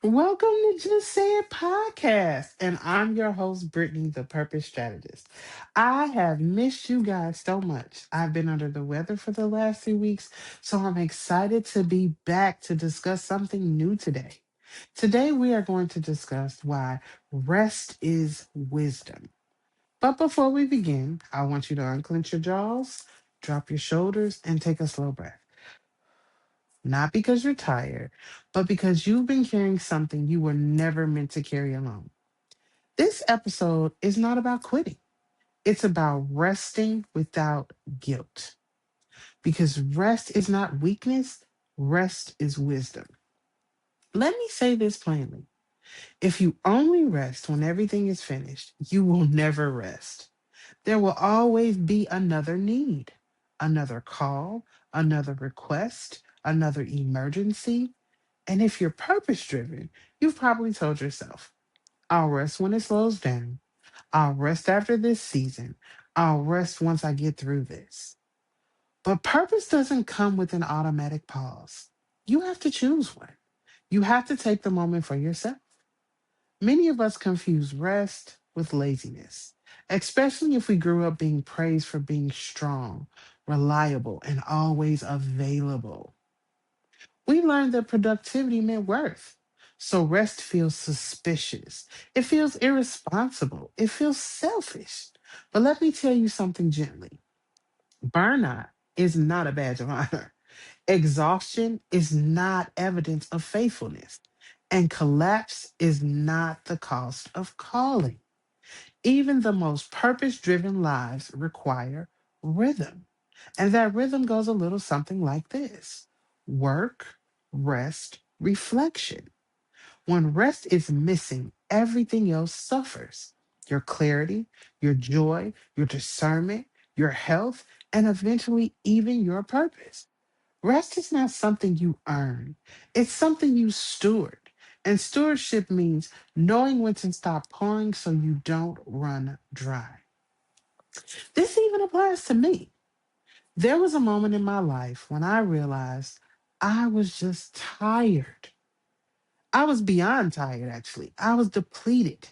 Welcome to Just Say It podcast, and I'm your host, Brittany, the Purpose Strategist. I have missed you guys so much. I've been under the weather for the last 2 weeks, so I'm excited to be back to discuss something new today. Today, we are going to discuss why rest is wisdom. But before we begin, I want you to unclench your jaws, drop your shoulders, and take a slow breath. Not because you're tired, but because you've been carrying something you were never meant to carry alone. This episode is not about quitting, it's about resting without guilt. Because rest is not weakness, rest is wisdom. Let me say this plainly: if you only rest when everything is finished, you will never rest. There will always be another need, another call, another request, another emergency. And if you're purpose driven, you've probably told yourself, I'll rest when it slows down. I'll rest after this season. I'll rest once I get through this. But purpose doesn't come with an automatic pause. You have to choose one. You have to take the moment for yourself. Many of us confuse rest with laziness, especially if we grew up being praised for being strong, reliable, and always available. We learned that productivity meant worth. So rest feels suspicious. It feels irresponsible. It feels selfish. But let me tell you something gently: burnout is not a badge of honor. Exhaustion is not evidence of faithfulness. And collapse is not the cost of calling. Even the most purpose driven lives require rhythm. And that rhythm goes a little something like this: work, rest, reflection. When rest is missing, everything else suffers: your clarity, your joy, your discernment, your health, and eventually even your purpose. Rest is not something you earn, it's something you steward. And stewardship means knowing when to stop pouring so you don't run dry. This even applies to me. There was a moment in my life when I realized I was just tired. I was beyond tired, actually. I was depleted.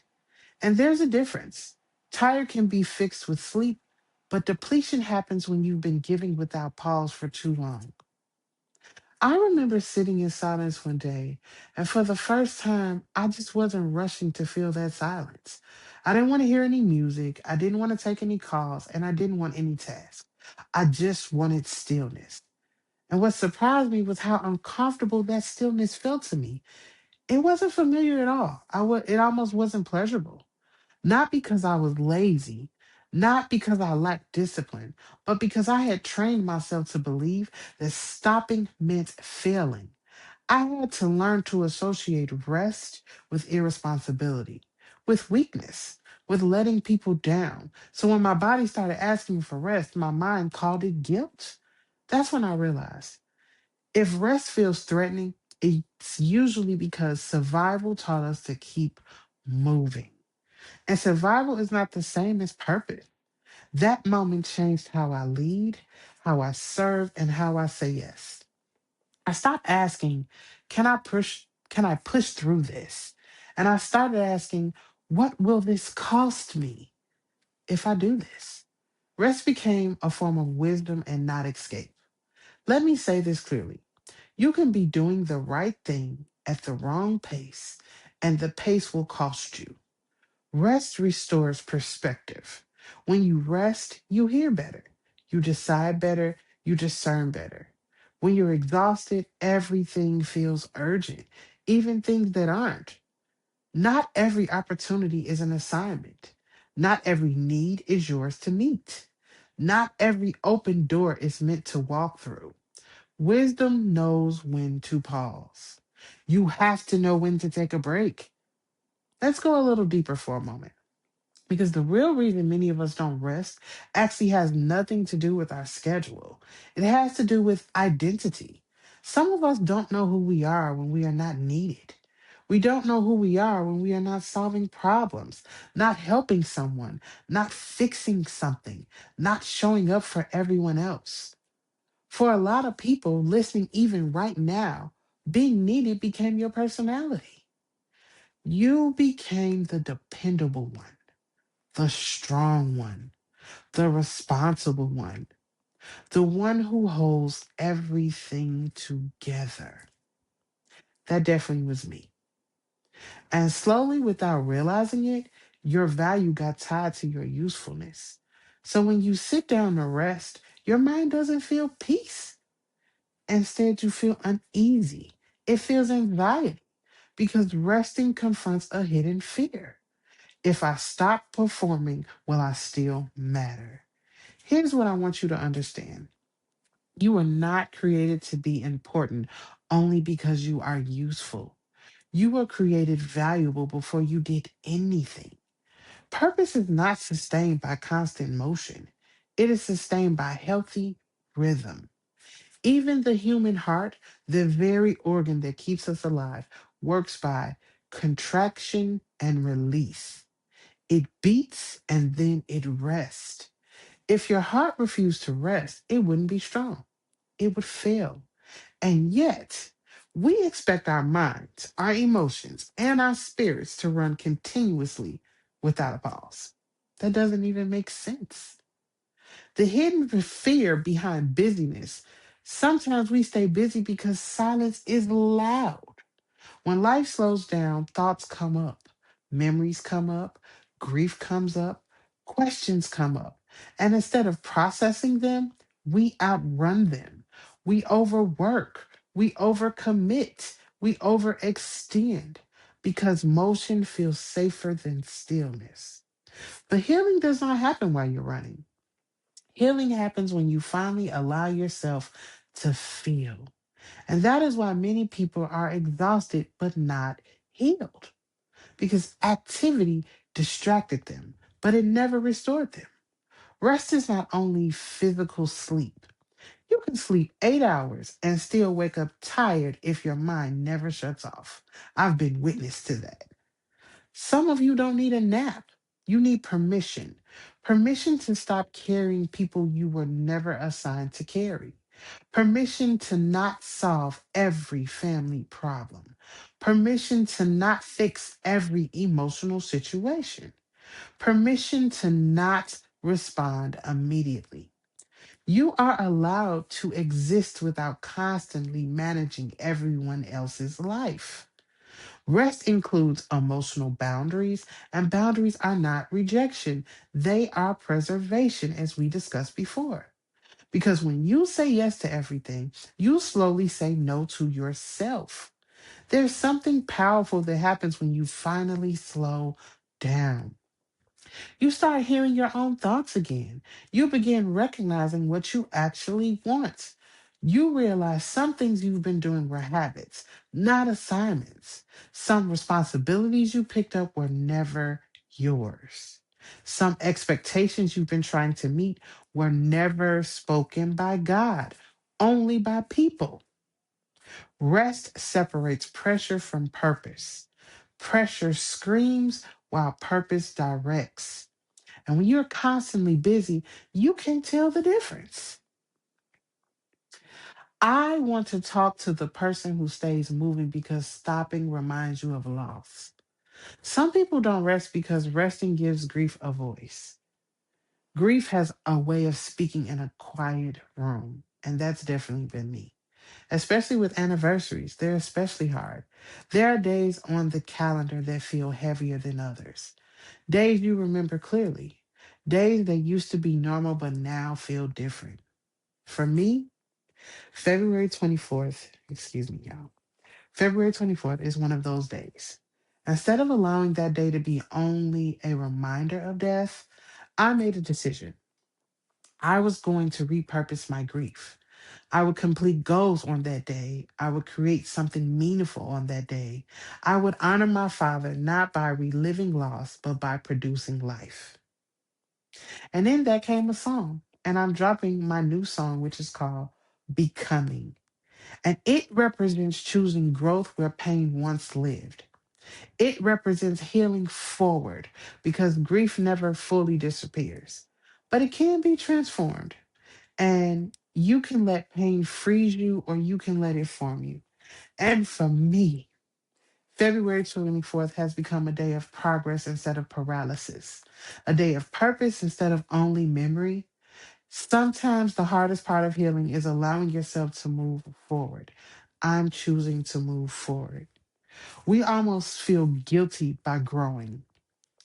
And there's a difference. Tired can be fixed with sleep, but depletion happens when you've been giving without pause for too long. I remember sitting in silence one day, and for the first time, I just wasn't rushing to fill that silence. I didn't want to hear any music, I didn't want to take any calls, and I didn't want any tasks. I just wanted stillness. And what surprised me was how uncomfortable that stillness felt to me. It wasn't familiar at all. It almost wasn't pleasurable. Not because I was lazy, not because I lacked discipline, but because I had trained myself to believe that stopping meant failing. I had to learn to associate rest with irresponsibility, with weakness, with letting people down. So when my body started asking for rest, my mind called it guilt. That's when I realized if rest feels threatening, it's usually because survival taught us to keep moving. And survival is not the same as purpose. That moment changed how I lead, how I serve, and how I say yes. I stopped asking, can I push through this? And I started asking, what will this cost me if I do this? Rest became a form of wisdom and not escape. Let me say this clearly. You can be doing the right thing at the wrong pace, and the pace will cost you. Rest restores perspective. When you rest, you hear better, you decide better, you discern better. When you're exhausted, everything feels urgent, even things that aren't. Not every opportunity is an assignment. Not every need is yours to meet. Not every open door is meant to walk through. Wisdom knows when to pause. You have to know when to take a break. Let's go a little deeper for a moment. Because the real reason many of us don't rest actually has nothing to do with our schedule. It has to do with identity. Some of us don't know who we are when we are not needed. We don't know who we are when we are not solving problems, not helping someone, not fixing something, not showing up for everyone else. For a lot of people listening, even right now, being needed became your personality. You became the dependable one, the strong one, the responsible one, the one who holds everything together. That definitely was me. And slowly, without realizing it, your value got tied to your usefulness. So when you sit down to rest, your mind doesn't feel peace. Instead, you feel uneasy. It feels anxiety because resting confronts a hidden fear. If I stop performing, will I still matter? Here's what I want you to understand: you were not created to be important only because you are useful. You were created valuable before you did anything. Purpose is not sustained by constant motion, it is sustained by healthy rhythm. Even the human heart, the very organ that keeps us alive, works by contraction and release. It beats and then it rests. If your heart refused to rest, it wouldn't be strong. It would fail. And yet, we expect our minds, our emotions, and our spirits to run continuously without a pause. That doesn't even make sense. The hidden fear behind busyness: sometimes we stay busy because silence is loud. When life slows down, thoughts come up, memories come up, grief comes up, questions come up. And instead of processing them, we outrun them. We overwork, we overcommit, we overextend because motion feels safer than stillness. But healing does not happen while you're running. Healing happens when you finally allow yourself to feel. And that is why many people are exhausted but not healed, because activity distracted them, but it never restored them. Rest is not only physical sleep. You can sleep 8 hours and still wake up tired if your mind never shuts off. I've been witness to that. Some of you don't need a nap. You need permission. Permission to stop carrying people you were never assigned to carry. Permission to not solve every family problem. Permission to not fix every emotional situation. Permission to not respond immediately. You are allowed to exist without constantly managing everyone else's life. Rest includes emotional boundaries, and boundaries are not rejection, they are preservation, as we discussed before. Because when you say yes to everything, you slowly say no to yourself. There's something powerful that happens when you finally slow down. You start hearing your own thoughts again. You begin recognizing what you actually want. You realize some things you've been doing were habits, not assignments. Some responsibilities you picked up were never yours. Some expectations you've been trying to meet were never spoken by God, only by people. Rest separates pressure from purpose. Pressure screams while purpose directs. And when you're constantly busy, you can tell the difference. I want to talk to the person who stays moving because stopping reminds you of loss. Some people don't rest because resting gives grief a voice. Grief has a way of speaking in a quiet room, and that's definitely been me. Especially with anniversaries, they're especially hard. There are days on the calendar that feel heavier than others. Days you remember clearly. Days that used to be normal but now feel different. For me, February 24th, excuse me, y'all. February 24th is one of those days. Instead of allowing that day to be only a reminder of death, I made a decision. I was going to repurpose my grief. I would complete goals on that day. I would create something meaningful on that day. I would honor my father not by reliving loss, but by producing life. And then there came a song, and I'm dropping my new song, which is called Becoming. And it represents choosing growth where pain once lived. It represents healing forward because grief never fully disappears, but it can be transformed. And you can let pain freeze you or you can let it form you. And for me, February 24th has become a day of progress instead of paralysis, a day of purpose instead of only memory. Sometimes the hardest part of healing is allowing yourself to move forward. I'm choosing to move forward. We almost feel guilty by growing.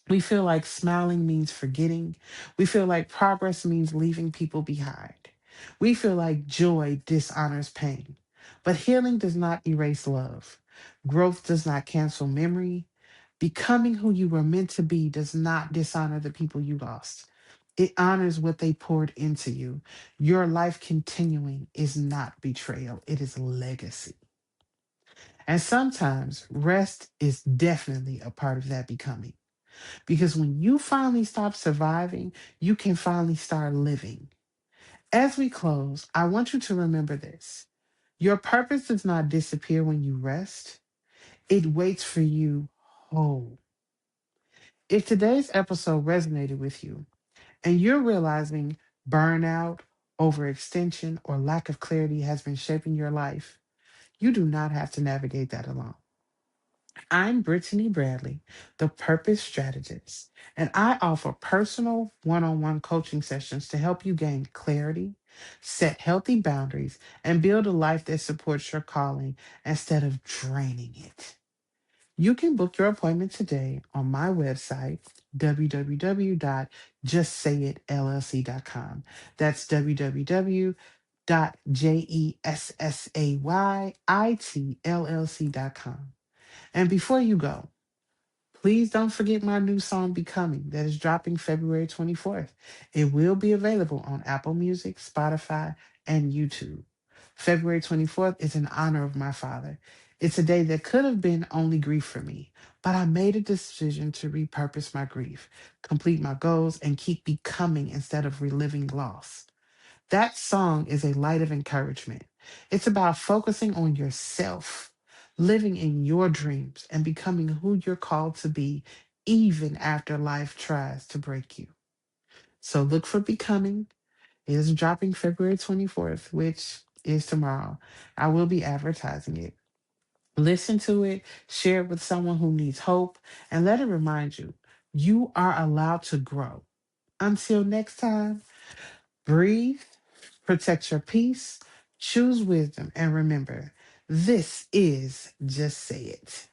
We feel like smiling means forgetting. We feel like progress means leaving people behind. We feel like joy dishonors pain. But healing does not erase love. Growth does not cancel memory. Becoming who you were meant to be does not dishonor the people you lost. It honors what they poured into you. Your life continuing is not betrayal, it is legacy. And sometimes rest is definitely a part of that becoming. Because when you finally stop surviving, you can finally start living. As we close, I want you to remember this: your purpose does not disappear when you rest, it waits for you whole. If today's episode resonated with you and you're realizing burnout, overextension, or lack of clarity has been shaping your life, you do not have to navigate that alone. I'm Brittany Bradley, the Purpose Strategist, and I offer personal one on one coaching sessions to help you gain clarity, set healthy boundaries, and build a life that supports your calling instead of draining it. You can book your appointment today on my website, www.justsayitllc.com. That's www.justsayitllc.com. And before you go, please don't forget my new song Becoming that is dropping February 24th. It will be available on Apple Music, Spotify, and YouTube. February 24th is in honor of my father. It's a day that could have been only grief for me, but I made a decision to repurpose my grief, complete my goals, and keep becoming instead of reliving loss. That song is a light of encouragement. It's about focusing on yourself, living in your dreams, and becoming who you're called to be, even after life tries to break you. So look for Becoming. It is dropping February 24th, which is tomorrow. I will be advertising it. Listen to it, share it with someone who needs hope, and let it remind you you are allowed to grow. Until next time, breathe, protect your peace, choose wisdom, and remember, this is Just Say It.